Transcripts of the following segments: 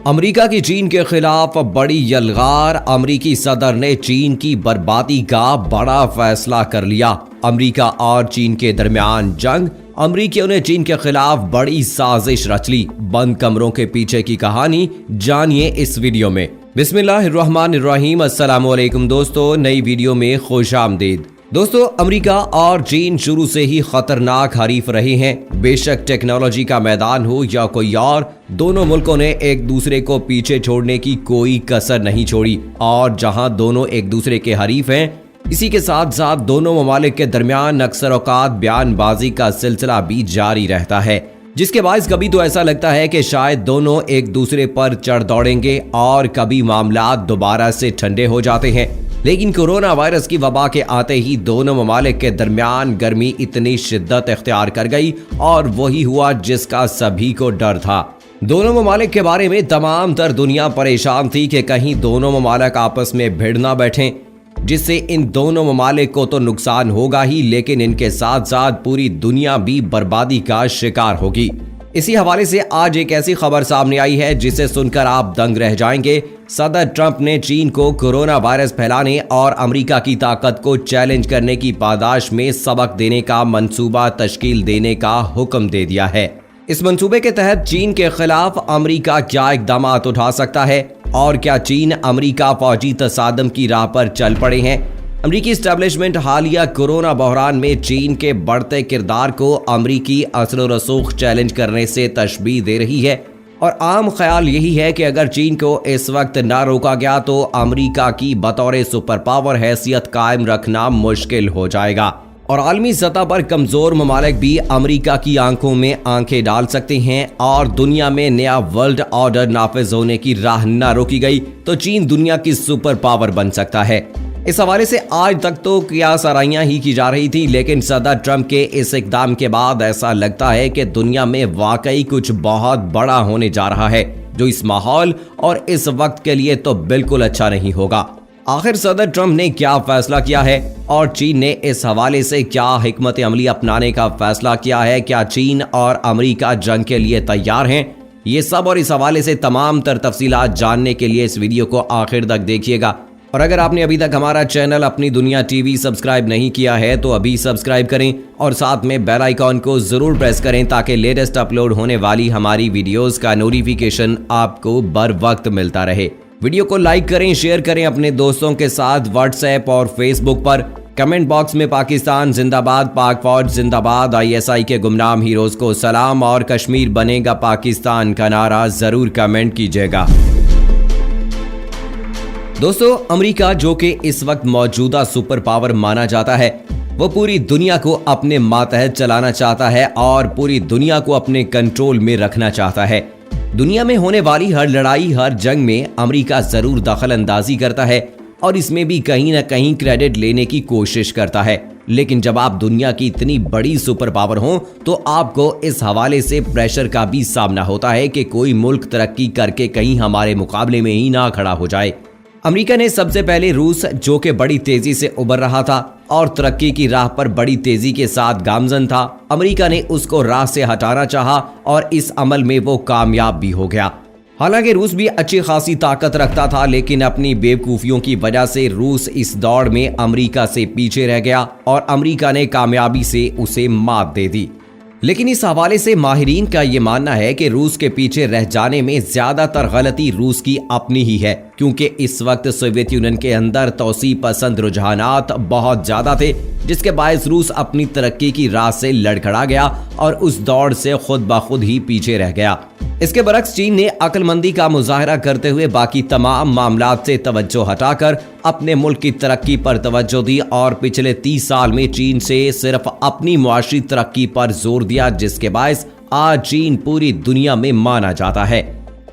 امریکہ کی چین کے خلاف بڑی یلغار، امریکی صدر نے چین کی بربادی کا بڑا فیصلہ کر لیا۔ امریکہ اور چین کے درمیان جنگ، امریکیوں نے چین کے خلاف بڑی سازش رچ لی۔ بند کمروں کے پیچھے کی کہانی جانیے اس ویڈیو میں۔ بسم اللہ الرحمن الرحیم۔ السلام علیکم دوستو، نئی ویڈیو میں خوش آمدید۔ دوستو، امریکہ اور چین شروع سے ہی خطرناک حریف رہے ہیں۔ بے شک ٹیکنالوجی کا میدان ہو یا کوئی اور، دونوں ملکوں نے ایک دوسرے کو پیچھے چھوڑنے کی کوئی کسر نہیں چھوڑی، اور جہاں دونوں ایک دوسرے کے حریف ہیں، اسی کے ساتھ ساتھ دونوں ممالک کے درمیان اکثر اوقات بیان بازی کا سلسلہ بھی جاری رہتا ہے، جس کے باعث کبھی تو ایسا لگتا ہے کہ شاید دونوں ایک دوسرے پر چڑھ دوڑیں گے، اور کبھی معاملات دوبارہ سے ٹھنڈے ہو جاتے ہیں۔ لیکن کورونا وائرس کی وبا کے آتے ہی دونوں ممالک کے درمیان گرمی اتنی شدت اختیار کر گئی، اور وہی ہوا جس کا سبھی کو ڈر تھا۔ دونوں ممالک کے بارے میں تمام تر دنیا پریشان تھی کہ کہیں دونوں ممالک آپس میں بھیڑ نہ بیٹھیں، جس سے ان دونوں ممالک کو تو نقصان ہوگا ہی، لیکن ان کے ساتھ ساتھ پوری دنیا بھی بربادی کا شکار ہوگی۔ اسی حوالے سے آج ایک ایسی خبر سامنے آئی ہے جسے سن کر آپ دنگ رہ جائیں گے۔ صدر ٹرمپ نے چین کو کورونا وائرس پھیلانے اور امریکہ کی طاقت کو چیلنج کرنے کی پاداش میں سبق دینے کا منصوبہ تشکیل دینے کا حکم دے دیا ہے۔ اس منصوبے کے تحت چین کے خلاف امریکہ کیا اقدامات اٹھا سکتا ہے، اور کیا چین امریکہ فوجی تصادم کی راہ پر چل پڑے ہیں؟ امریکی اسٹیبلشمنٹ حالیہ کورونا بحران میں چین کے بڑھتے کردار کو امریکی اثر و رسوخ چیلنج کرنے سے تشبیہ دے رہی ہے، اور عام خیال یہی ہے کہ اگر چین کو اس وقت نہ روکا گیا تو امریکہ کی بطور سپر پاور حیثیت قائم رکھنا مشکل ہو جائے گا، اور عالمی سطح پر کمزور ممالک بھی امریکہ کی آنکھوں میں آنکھیں ڈال سکتے ہیں، اور دنیا میں نیا ورلڈ آرڈر نافذ ہونے کی راہ نہ روکی گئی تو چین دنیا کی سپر پاور بن سکتا ہے۔ اس حوالے سے آج تک تو کیا سرائیاں ہی کی جا رہی تھی، لیکن صدر ٹرمپ کے اس اقدام کے بعد ایسا لگتا ہے کہ دنیا میں واقعی کچھ بہت بڑا ہونے جا رہا ہے، جو اس ماحول اور اس وقت کے لیے تو بالکل اچھا نہیں ہوگا۔ آخر صدر ٹرمپ نے کیا فیصلہ کیا ہے، اور چین نے اس حوالے سے کیا حکمت عملی اپنانے کا فیصلہ کیا ہے؟ کیا چین اور امریکہ جنگ کے لیے تیار ہیں؟ یہ سب اور اس حوالے سے تمام تر تفصیلات جاننے کے لیے اس ویڈیو کو آخر تک دیکھیے گا، اور اگر آپ نے ابھی تک ہمارا چینل اپنی دنیا ٹی وی سبسکرائب نہیں کیا ہے تو ابھی سبسکرائب کریں، اور ساتھ میں بیل آئیکن کو ضرور پریس کریں تاکہ لیٹسٹ اپلوڈ ہونے والی ہماری ویڈیوز کا نوٹیفیکیشن آپ کو بر وقت ملتا رہے۔ ویڈیو کو لائک کریں، شیئر کریں اپنے دوستوں کے ساتھ واٹس ایپ اور فیس بک پر۔ کمنٹ باکس میں پاکستان زندہ باد، پاک فوج زندہ باد، ISI کے گمنام ہیروز کو سلام، اور کشمیر بنے گا پاکستان کا نعرہ ضرور کمنٹ کیجیے گا۔ دوستو، امریکہ جو کہ اس وقت موجودہ سپر پاور مانا جاتا ہے، وہ پوری دنیا کو اپنے ماتحت چلانا چاہتا ہے اور پوری دنیا کو اپنے کنٹرول میں رکھنا چاہتا ہے۔ دنیا میں ہونے والی ہر لڑائی، ہر جنگ میں امریکہ ضرور دخل اندازی کرتا ہے، اور اس میں بھی کہیں نہ کہیں کریڈٹ لینے کی کوشش کرتا ہے۔ لیکن جب آپ دنیا کی اتنی بڑی سپر پاور ہوں تو آپ کو اس حوالے سے پریشر کا بھی سامنا ہوتا ہے کہ کوئی ملک ترقی کر کے کہیں ہمارے مقابلے میں ہی نہ کھڑا ہو جائے۔ امریکہ نے سب سے پہلے روس، جو کہ بڑی تیزی سے ابھر رہا تھا اور ترقی کی راہ پر بڑی تیزی کے ساتھ گامزن تھا، امریکہ نے اس کو راہ سے ہٹانا چاہا، اور اس عمل میں وہ کامیاب بھی ہو گیا۔ حالانکہ روس بھی اچھی خاصی طاقت رکھتا تھا، لیکن اپنی بیوقوفیوں کی وجہ سے روس اس دوڑ میں امریکہ سے پیچھے رہ گیا، اور امریکہ نے کامیابی سے اسے مات دے دی۔ لیکن اس حوالے سے ماہرین کا یہ ماننا ہے کہ روس کے پیچھے رہ جانے میں زیادہ تر غلطی روس کی اپنی ہی ہے، کیونکہ اس وقت سوویت یونین کے اندر توسیع پسند رجحانات بہت زیادہ تھے، جس کے باعث روس اپنی ترقی کی راہ سے لڑکھڑا گیا اور اس دوڑ سے خود بخود ہی پیچھے رہ گیا۔ اس کے برعکس چین نے عقل مندی کا مظاہرہ کرتے ہوئے باقی تمام معاملات سے توجہ ہٹا کر اپنے ملک کی ترقی پر توجہ دی، اور پچھلے 30 سال میں چین سے صرف اپنی معاشی ترقی پر زور دیا، جس کے باعث آج چین پوری دنیا میں مانا جاتا ہے۔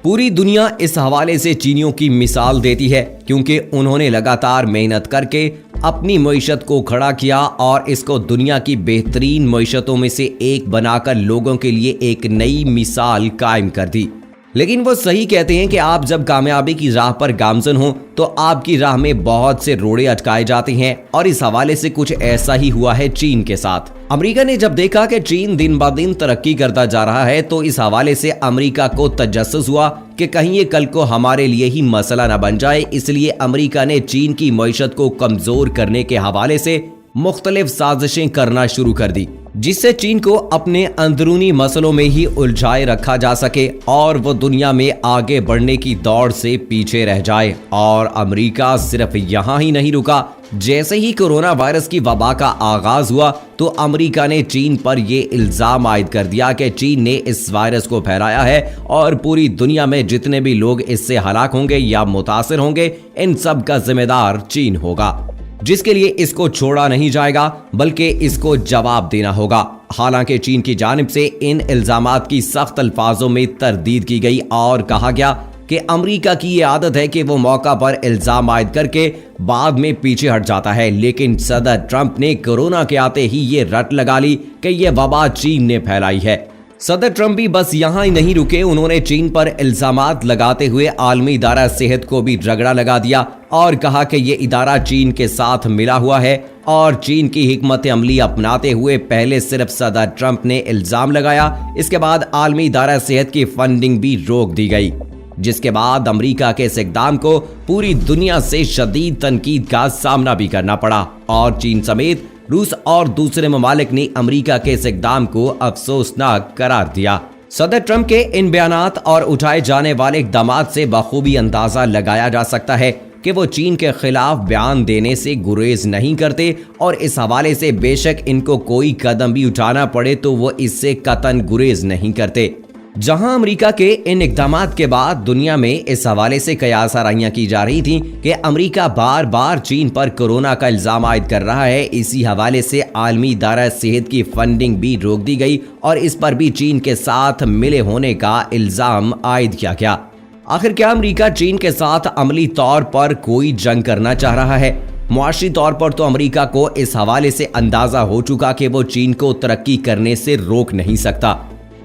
پوری دنیا اس حوالے سے چینیوں کی مثال دیتی ہے، کیونکہ انہوں نے لگاتار محنت کر کے اپنی معیشت کو کھڑا کیا، اور اس کو دنیا کی بہترین معیشتوں میں سے ایک بنا کر لوگوں کے لیے ایک نئی مثال قائم کر دی۔ लेकिन वो सही कहते हैं कि आप जब कामयाबी की राह पर गामजन हो तो आपकी राह में बहुत से रोड़े अटकाए जाते हैं, और इस हवाले से कुछ ऐसा ही हुआ है चीन के साथ। अमेरिका ने जब देखा कि चीन दिन ब दिन तरक्की करता जा रहा है तो इस हवाले से अमेरिका को तजस्सुस हुआ कि कहीं ये कल को हमारे लिए ही मसला न बन जाए, इसलिए अमेरिका ने चीन की मईशत को कमजोर करने के हवाले से मुख्तलिफ साजिशें करना शुरू कर दी, जिससे चीन को अपने अंदरूनी मसलों में ही उलझाए रखा जा सके और वो दुनिया में आगे बढ़ने की दौड़ से पीछे रह जाए। और अमेरिका सिर्फ यहाँ ही नहीं रुका। जैसे ही कोरोना वायरस की वबा का आगाज हुआ तो अमेरिका ने चीन पर यह इल्जाम आयद कर दिया कि चीन ने इस वायरस को फैलाया है और पूरी दुनिया में जितने भी लोग इससे हलाक होंगे या मुतासिर होंगे, इन सब का जिम्मेदार चीन होगा, जिसके लिए इसको छोड़ा नहीं जाएगा बल्कि इसको जवाब देना होगा। हालांकि चीन की जानिब से इन इल्जामात की सख्त अल्फाजों में तरदीद की गई और कहा गया कि अमेरिका की ये आदत है कि वो मौका पर इल्जाम आयद करके बाद में पीछे हट जाता है, लेकिन सदर ट्रंप ने कोरोना के आते ही ये रट लगा ली कि ये वबा चीन ने फैलाई है। सदर ट्रंप भी बस यहाँ ही नहीं रुके, उन्होंने चीन पर इल्जामात लगाते हुए आलमी इदारा सेहत को भी रगड़ा लगा दिया और कहा कि ये इदारा चीन के साथ मिला हुआ है और चीन की हिकमत अमली अपनाते हुए पहले सिर्फ सदर ट्रंप ने इल्जाम लगाया, इसके बाद आलमी इदारा सेहत की फंडिंग भी रोक दी गई, जिसके बाद अमेरिका के इस इक़दाम को पूरी दुनिया से शदीद तनकीद का सामना भी करना पड़ा और चीन समेत रूस और दूसरे ममालिक ने अमेरिका के इस इक़दाम को अफसोसनाक करार दिया। सदर ट्रंप के इन बयानात और उठाए जाने वाले इक़दामात से बखूबी अंदाजा लगाया जा सकता है कि वो चीन के खिलाफ बयान देने से गुरेज नहीं करते और इस हवाले से बेशक इनको कोई कदम भी उठाना पड़े तो वो इससे कतन गुरेज नहीं करते। जहां अमेरिका के इन इक़दामात के बाद दुनिया में इस हवाले से कयास आराइयां की जा रही थी कि अमेरिका बार बार चीन पर कोरोना का इल्जाम आयद कर रहा है, इसी हवाले से आलमी इदारा सेहत की फंडिंग भी रोक दी गई और इस पर भी चीन के साथ मिले होने का इल्जाम आयद किया गया। आखिर क्या अमेरिका चीन के साथ अमली तौर पर कोई जंग करना चाह रहा है? मुआशी तौर पर तो अमेरिका को इस हवाले से अंदाजा हो चुका कि वो चीन को तरक्की करने से रोक नहीं सकता,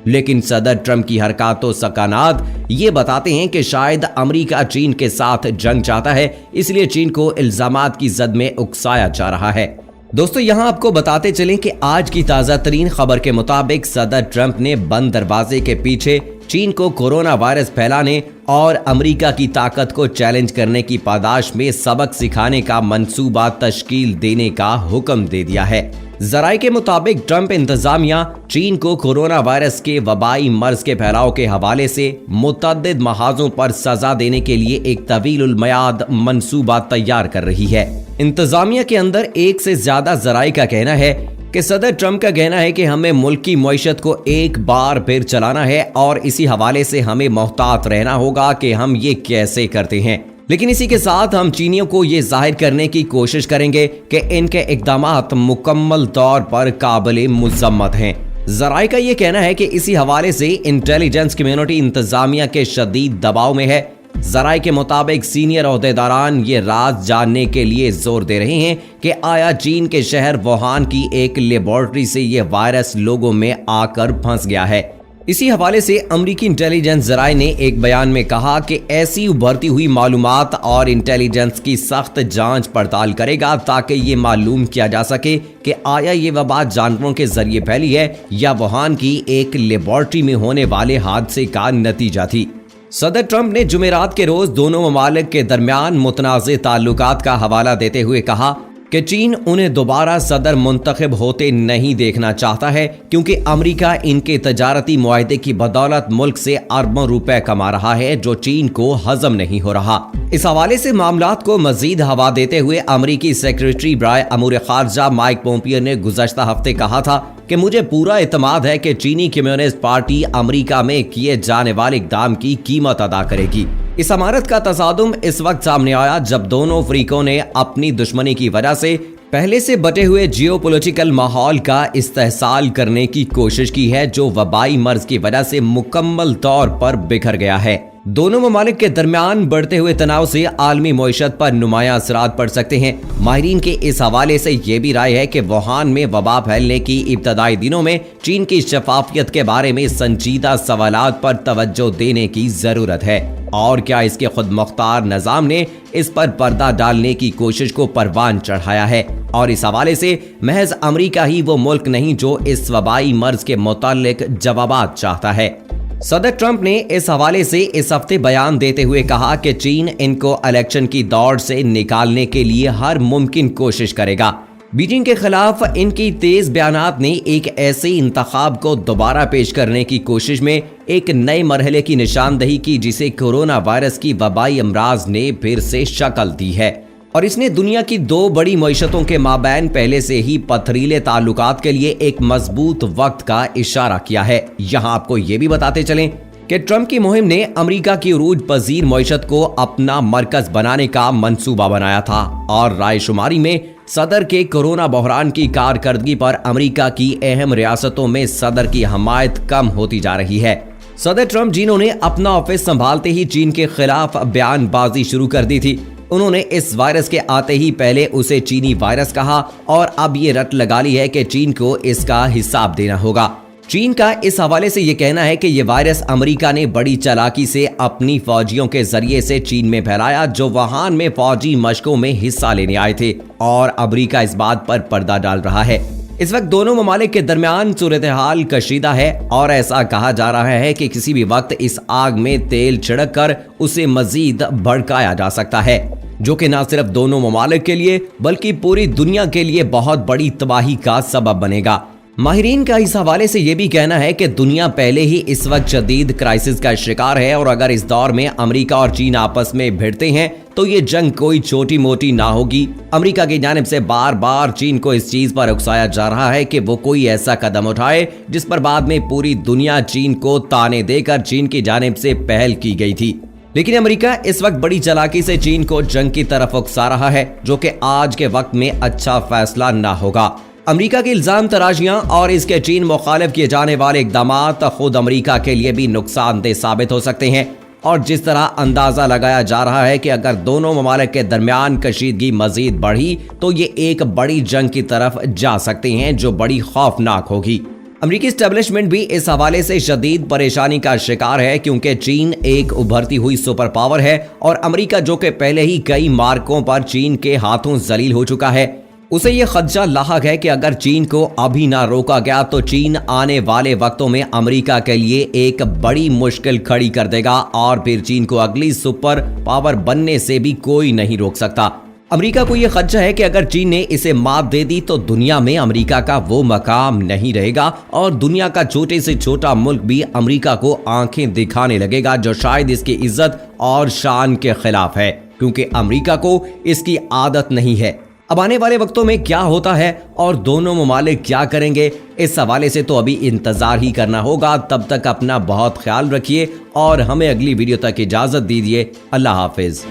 लेकिन सदर ट्रंप की हरकत और सकानात ये बताते हैं कि शायद अमेरिका चीन के साथ जंग चाहता है, इसलिए चीन को इल्जामात की जद में उकसाया जा रहा है। दोस्तों, यहाँ आपको बताते चलें कि आज की ताज़ा तरीन खबर के मुताबिक सदर ट्रंप ने बंद दरवाजे के पीछे चीन को कोरोना वायरस फैलाने और अमेरिका की ताकत को चैलेंज करने की पादाश में सबक सिखाने का मंसूबा तश्कील देने का हुक्म दे दिया है। जराए के मुताबिक ट्रंप इंतजामिया चीन को कोरोना वायरस के वबाई मर्ज के फैलाव के हवाले से मुतअद्दिद महाजों पर सजा देने के लिए एक तवील मयाद मंसूबा तैयार कर रही है। इंतजामिया के अंदर एक से ज्यादा जराए का कहना है कि सदर ट्रंप का कहना है कि हमें मुल्क की मईशत को एक बार फिर चलाना है और इसी हवाले से हमें मोहतात रहना होगा कि हम ये कैसे करते हैं, लेकिन इसी के साथ हम चीनियों को ये जाहिर करने की कोशिश करेंगे कि इनके इक़दामात मुकम्मल तौर पर काबिल मुज़म्मत हैं। जराए का ये कहना है कि इसी हवाले से इंटेलिजेंस कम्युनिटी इंतजामिया के शदीद दबाव में है। जराए के मुताबिक सीनियर ओहदेदारान ये राज जानने के लिए जोर दे रहे हैं कि आया चीन के शहर वुहान की एक लेबोरेटरी से ये वायरस लोगों में आकर फंस गया है। इसी हवाले से अमरीकी इंटेलिजेंस जराए ने एक बयान में कहा कि ऐसी उभरती हुई मालूमात और इंटेलिजेंस की सख्त जांच पड़ताल करेगा ताकि ये मालूम किया जा सके कि आया ये वबा जानवरों के जरिए फैली है या वुहान की एक लेबोरेटरी में होने वाले हादसे का नतीजा थी। सदर ट्रंप ने जुमेरात के रोज दोनों ममालिक के दरमियान मुतनाज़े ताल्लुकात का हवाला देते हुए कहा कि चीन उन्हें दोबारा सदर मुंतखब होते नहीं देखना चाहता है क्योंकि अमेरिका इनके तजारती मुआहदे की बदौलत मुल्क से अरबों रुपए कमा रहा है जो चीन को हजम नहीं हो रहा। इस हवाले से मामलात को मजीद हवा देते हुए अमरीकी सेक्रेटरी बराए अमूर खारजा माइक पोम्पियो ने गुज़श्ता हफ्ते कहा था कि मुझे पूरा इत्मीनान है कि चीनी कम्युनिस्ट पार्टी अमेरिका में किए जाने वाले इक़दाम की कीमत अदा करेगी। इस अमारत का तसादुम इस वक्त सामने आया जब दोनों फरीकों ने अपनी दुश्मनी की वजह से पहले से बटे हुए जियोपॉलिटिकल माहौल का इस्तेहसाल करने की कोशिश की है जो वबाई मर्ज की वजह से मुकम्मल तौर पर बिखर गया है। दोनों ममालिक के दरमियान बढ़ते हुए तनाव से आलमी मईशत पर नुमायां असरात पड़ सकते हैं। माहिरीन के इस हवाले से ये भी राय है कि वुहान में वबा फैलने की इब्तदाई दिनों में चीन की शफाफियत के बारे में संजीदा सवालात पर तवज्जो देने की जरूरत है, और क्या इसके खुद मुख्तार निज़ाम ने इस पर पर्दा डालने की कोशिश को परवान चढ़ाया है। और इस हवाले से महज अमरीका ही वो मुल्क नहीं जो इस वबाई मर्ज के मुताल्लिक जवाबात चाहता है। सदर ट्रंप ने इस हवाले से इस हफ्ते बयान देते हुए कहा कि चीन इनको इलेक्शन की दौड़ से निकालने के लिए हर मुमकिन कोशिश करेगा। बीजिंग के खिलाफ इनकी तेज बयानात ने एक ऐसे इंतखाब को दोबारा पेश करने की कोशिश में एक नए मरहले की निशानदही की जिसे कोरोना वायरस की वबाई अमराज ने फिर से शक्ल दी है, और इसने दुनिया की दो बड़ी मईशतों के माबैन पहले से ही पथरीले ताल्लुकात के लिए एक मजबूत वक्त का इशारा किया है। यहाँ आपको ये भी बताते चलें कि ट्रंप की मुहिम ने अमेरिका की उरूज पजीर मईशत को अपना मरकज बनाने का मंसूबा बनाया था, और रायशुमारी में सदर के कोरोना बहरान की कारकर्दगी पर अमेरिका की अहम रियासतों में सदर की हमायत कम होती जा रही है। सदर ट्रंप जिन्होंने अपना ऑफिस संभालते ही चीन के खिलाफ बयानबाजी शुरू कर दी थी, उन्होंने इस वायरस के आते ही पहले उसे चीनी वायरस कहा, और अब ये रट लगा ली है कि चीन को इसका हिसाब देना होगा। चीन का इस हवाले से ये कहना है कि ये वायरस अमेरिका ने बड़ी चालाकी से अपनी फौजियों के जरिए से चीन में फैलाया, जो वुहान में फौजी मशकों में हिस्सा लेने आए थे, और अमेरिका इस बात पर पर्दा डाल रहा है। इस वक्त दोनों ममालिक के दरमियान सूरत हाल कशीदा है, और ऐसा कहा जा रहा है कि किसी भी वक्त इस आग में तेल छिड़क कर उसे मजीद भड़काया जा सकता है, जो कि न सिर्फ दोनों ममालिक के लिए बल्कि पूरी दुनिया के लिए बहुत बड़ी तबाही का सबब बनेगा। माहिरीन का इस हवाले से ये भी कहना है कि दुनिया पहले ही इस वक्त शदीद क्राइसिस का शिकार है, और अगर इस दौर में अमेरिका और चीन आपस में भिड़ते हैं तो ये जंग कोई छोटी मोटी ना होगी। अमेरिका की जानिब से बार बार चीन को इस चीज पर उकसाया जा रहा है कि वो कोई ऐसा कदम उठाए जिस पर बाद में पूरी दुनिया चीन को ताने देकर चीन की जानिब से पहल की गई थी। लेकिन अमेरिका इस वक्त बड़ी चालाकी से चीन को जंग की तरफ उकसा रहा है, जो कि आज के वक्त में अच्छा फैसला ना होगा। अमेरिका की इल्जाम तराशियां और इसके चीन मुखालिफ किए जाने वाले इकदामात खुद अमेरिका के लिए भी नुकसानदेह साबित हो सकते हैं, और जिस तरह अंदाजा लगाया जा रहा है कि अगर दोनों ममालिक के दरमियान कशीदगी मजीद बढ़ी तो ये एक बड़ी जंग की तरफ जा सकते हैं, जो बड़ी खौफनाक होगी। अमेरिकी एस्टेब्लिशमेंट भी इस हवाले से शदीद परेशानी का शिकार है, क्योंकि चीन एक उभरती हुई सुपर पावर है, और अमेरिका जो कि पहले ही कई मार्कों पर चीन के हाथों जलील हो चुका है, उसे ये खदशा लाहक है कि अगर चीन को अभी ना रोका गया तो चीन आने वाले वक्तों में अमेरिका के लिए एक बड़ी मुश्किल खड़ी कर देगा, और फिर चीन को अगली सुपर पावर बनने से भी कोई नहीं रोक सकता। अमेरिका को यह खदशा है कि अगर चीन ने इसे मात दे दी तो दुनिया में अमेरिका का वो मकाम नहीं रहेगा, और दुनिया का छोटे से छोटा मुल्क भी अमेरिका को आंखें दिखाने लगेगा, जो शायद इसकी इज्जत और शान के खिलाफ है, क्योंकि अमेरिका को इसकी आदत नहीं है। अब आने वाले वक्तों में क्या होता है और दोनों ममालिक क्या करेंगे, इस हवाले से तो अभी इंतजार ही करना होगा। तब तक अपना बहुत ख्याल रखिए और हमें अगली वीडियो तक इजाजत दीजिए। अल्लाह हाफिज।